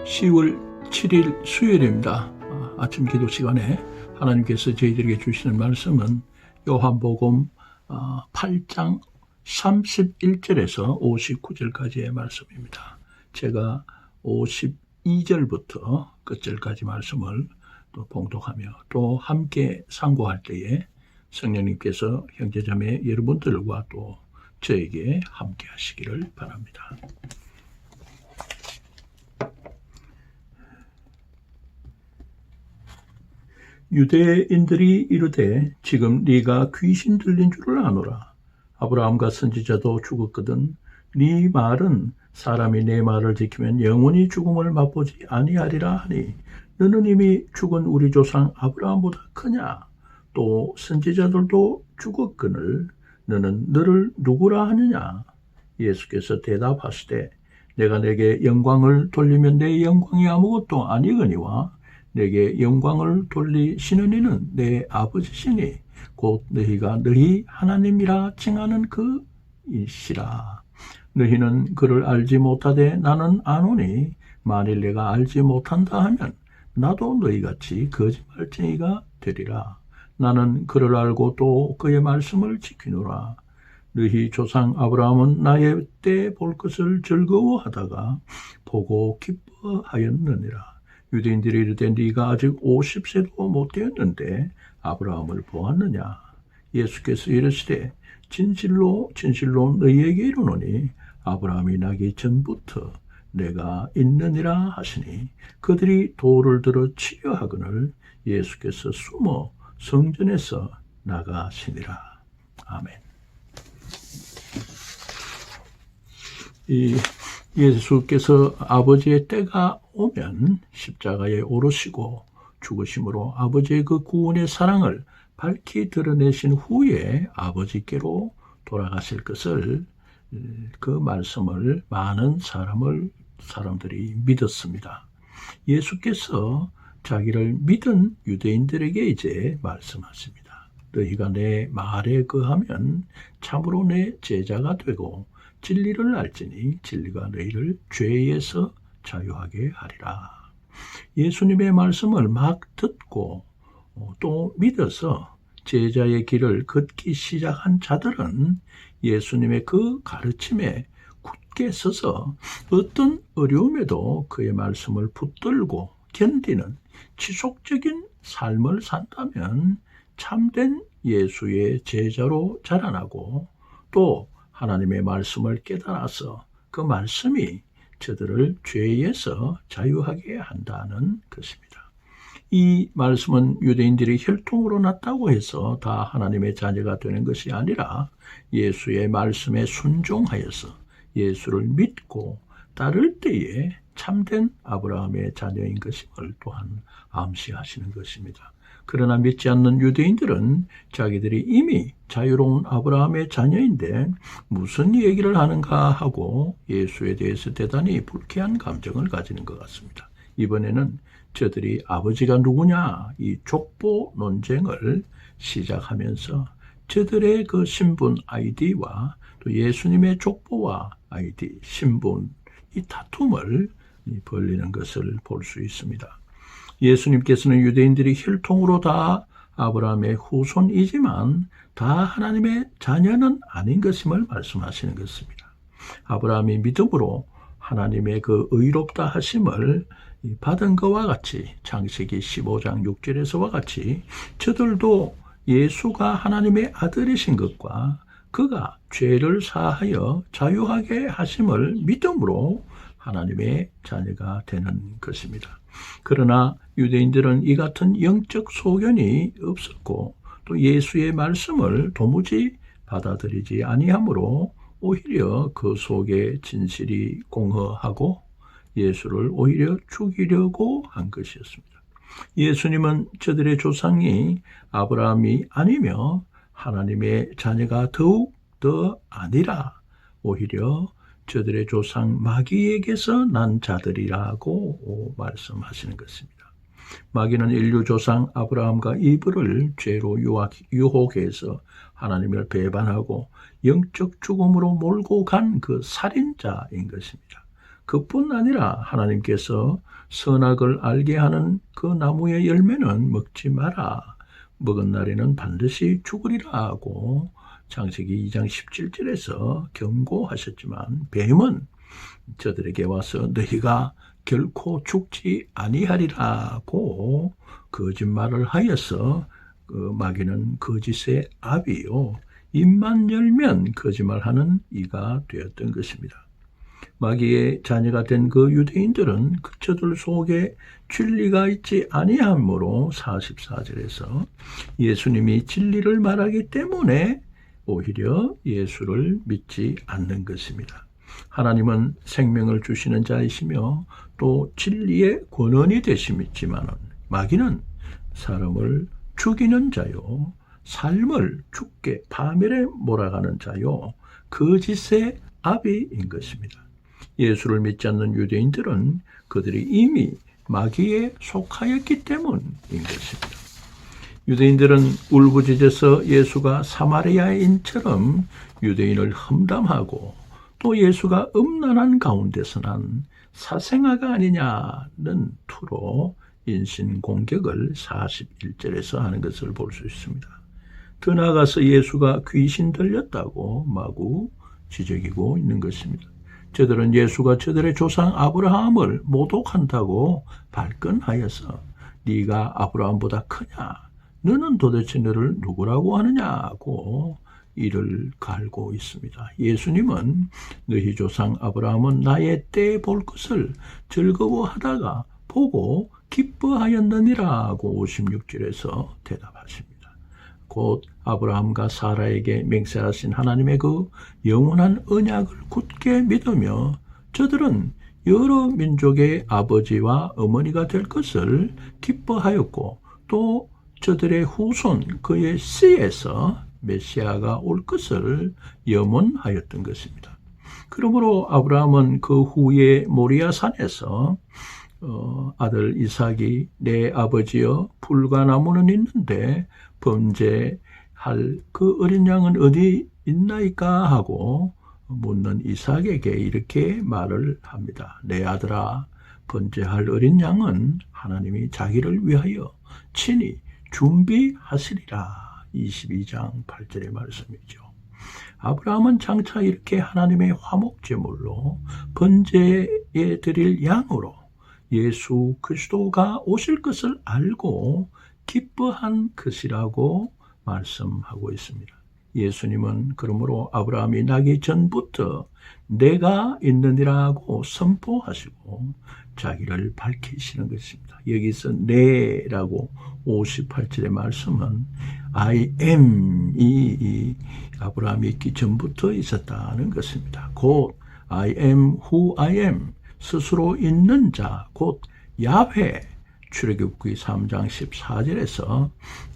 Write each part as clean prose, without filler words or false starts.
10월 7일 수요일입니다. 아침 기도 시간에 하나님께서 저희들에게 주시는 말씀은 요한복음 8장 31절에서 59절까지의 말씀입니다. 제가 52절부터 끝절까지 말씀을 또 봉독하며 또 함께 상고할 때에 성령님께서 형제자매 여러분들과 또 저에게 함께 하시기를 바랍니다. 유대인들이 이르되 지금 네가 귀신 들린 줄을 아노라. 아브라함과 선지자도 죽었거든. 네 말은 사람이 내 말을 지키면 영원히 죽음을 맛보지 아니하리라 하니 너는 이미 죽은 우리 조상 아브라함보다 크냐? 또 선지자들도 죽었거늘 너는 너를 누구라 하느냐? 예수께서 대답하시되 내가 내게 영광을 돌리면 내 영광이 아무것도 아니거니와 내게 영광을 돌리시는 이는 내 아버지시니 곧 너희가 너희 하나님이라 칭하는 그이시라. 너희는 그를 알지 못하되 나는 아노니 만일 내가 알지 못한다 하면 나도 너희같이 거짓말쟁이가 되리라. 나는 그를 알고 또 그의 말씀을 지키노라. 너희 조상 아브라함은 나의 때 볼 것을 즐거워하다가 보고 기뻐하였느니라. 유대인들이 이르되 네가 아직 50세도 못 되었는데 아브라함을 보았느냐? 예수께서 이르시되 진실로 진실로 너희에게 이르노니 아브라함이 나기 전부터 내가 있느니라 하시니 그들이 돌을 들어 치려 하거늘 예수께서 숨어 성전에서 나가시니라. 아멘. 예수께서 아버지의 때가 오면 십자가에 오르시고 죽으심으로 아버지의 그 구원의 사랑을 밝히 드러내신 후에 아버지께로 돌아가실 것을 그 말씀을 많은 사람들이 믿었습니다. 예수께서 자기를 믿은 유대인들에게 이제 말씀하십니다. 너희가 내 말에 거하면 참으로 내 제자가 되고 진리를 알지니 진리가 너희를 죄에서 자유하게 하리라. 예수님의 말씀을 막 듣고 또 믿어서 제자의 길을 걷기 시작한 자들은 예수님의 그 가르침에 굳게 서서 어떤 어려움에도 그의 말씀을 붙들고 견디는 지속적인 삶을 산다면 참된 예수의 제자로 자라나고 또 하나님의 말씀을 깨달아서 그 말씀이 저들을 죄에서 자유하게 한다는 것입니다. 이 말씀은 유대인들이 혈통으로 났다고 해서 다 하나님의 자녀가 되는 것이 아니라 예수의 말씀에 순종하여서 예수를 믿고 따를 때에 참된 아브라함의 자녀인 것임을 또한 암시하시는 것입니다. 그러나 믿지 않는 유대인들은 자기들이 이미 자유로운 아브라함의 자녀인데 무슨 얘기를 하는가 하고 예수에 대해서 대단히 불쾌한 감정을 가지는 것 같습니다. 이번에는 저들이 아버지가 누구냐 이 족보 논쟁을 시작하면서 저들의 그 신분 아이디와 또 예수님의 족보와 아이디 신분 이 다툼을 벌리는 것을 볼 수 있습니다. 예수님께서는 유대인들이 혈통으로 다 아브라함의 후손이지만 다 하나님의 자녀는 아닌 것임을 말씀하시는 것입니다. 아브라함이 믿음으로 하나님의 그 의롭다 하심을 받은 것과 같이 창세기 15장 6절에서와 같이 저들도 예수가 하나님의 아들이신 것과 그가 죄를 사하여 자유하게 하심을 믿음으로 하나님의 자녀가 되는 것입니다. 그러나 유대인들은 이 같은 영적 소견이 없었고 또 예수의 말씀을 도무지 받아들이지 아니하므로 오히려 그 속에 진실이 공허하고 예수를 오히려 죽이려고 한 것이었습니다. 예수님은 저들의 조상이 아브라함이 아니며 하나님의 자녀가 더욱 더 아니라 오히려 저들의 조상 마귀에게서 난 자들이라고 말씀하시는 것입니다. 마귀는 인류 조상 아브라함과 이브를 죄로 유혹해서 하나님을 배반하고 영적 죽음으로 몰고 간 그 살인자인 것입니다. 그뿐 아니라 하나님께서 선악을 알게 하는 그 나무의 열매는 먹지 마라. 먹은 날에는 반드시 죽으리라 하고 창세기 2장 17절에서 경고하셨지만 뱀은 저들에게 와서 너희가 결코 죽지 아니하리라고 거짓말을 하여서 마귀는 거짓의 아비요 입만 열면 거짓말하는 이가 되었던 것입니다. 마귀의 자녀가 된 그 유대인들은 저들 속에 진리가 있지 아니하므로 44절에서 예수님이 진리를 말하기 때문에 오히려 예수를 믿지 않는 것입니다. 하나님은 생명을 주시는 자이시며 또 진리의 권원이 되심이지만 마귀는 사람을 죽이는 자요 삶을 죽게 파멸에 몰아가는 자요 거짓의 아비인 것입니다. 예수를 믿지 않는 유대인들은 그들이 이미 마귀에 속하였기 때문인 것입니다. 유대인들은 울부짖어서 예수가 사마리아인처럼 유대인을 험담하고 또 예수가 음란한 가운데서 난 사생아가 아니냐는 투로 인신공격을 41절에서 하는 것을 볼 수 있습니다. 더 나아가서 예수가 귀신 들렸다고 마구 지적이고 있는 것입니다. 저들은 예수가 저들의 조상 아브라함을 모독한다고 발끈하여서 네가 아브라함보다 크냐? 너는 도대체 너를 누구라고 하느냐고 이를 갈고 있습니다. 예수님은 너희 조상 아브라함은 나의 때에 볼 것을 즐거워하다가 보고 기뻐하였느니라고 56절에서 대답하십니다. 곧 아브라함과 사라에게 맹세하신 하나님의 그 영원한 언약을 굳게 믿으며 저들은 여러 민족의 아버지와 어머니가 될 것을 기뻐하였고 또 저들의 후손 그의 씨에서 메시아가 올 것을 염원하였던 것입니다. 그러므로 아브라함은 그 후에 모리아 산에서 아들 이삭이 내 아버지여 불과 나무는 있는데 범죄할 그 어린 양은 어디 있나이까 하고 묻는 이삭에게 이렇게 말을 합니다. 내 아들아 번제할 어린 양은 하나님이 자기를 위하여 친히 준비하시리라. 22장 8절의 말씀이죠. 아브라함은 장차 이렇게 하나님의 화목제물로 번제에 드릴 양으로 예수 그리스도가 오실 것을 알고 기뻐한 것이라고 말씀하고 있습니다. 예수님은 그러므로 아브라함이 나기 전부터 내가 있느니라고 선포하시고 자기를 밝히시는 것입니다. 여기서 내라고 58절의 말씀은 I am이 아브라함이 있기 전부터 있었다는 것입니다. 곧 I am who I am 스스로 있는 자 곧 야훼 출애굽기 3장 14절에서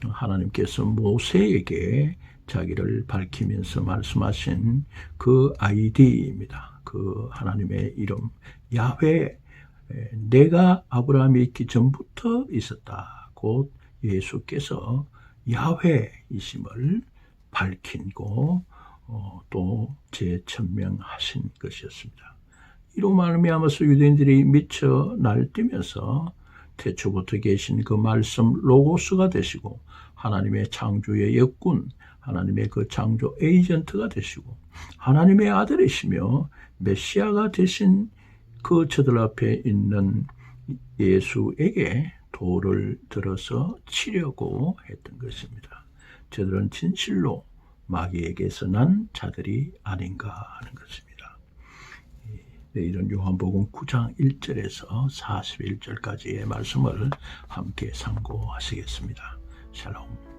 하나님께서 모세에게 자기를 밝히면서 말씀하신 그 아이디입니다. 그 하나님의 이름 야훼 내가 아브라함이 있기 전부터 있었다. 곧 예수께서 야훼이심을 밝히고 또 재천명하신 것이었습니다. 이로 말미암아서 유대인들이 미쳐 날뛰면서 태초부터 계신 그 말씀 로고스가 되시고 하나님의 창조의 역군, 하나님의 그 창조 에이전트가 되시고 하나님의 아들이시며 메시아가 되신 그 저들 앞에 있는 예수에게 돌을 들어서 치려고 했던 것입니다. 저들은 진실로 마귀에게서 난 자들이 아닌가 하는 것입니다. 내일은 요한복음 9장 1절에서 41절까지의 말씀을 함께 상고하시겠습니다. 샬롬.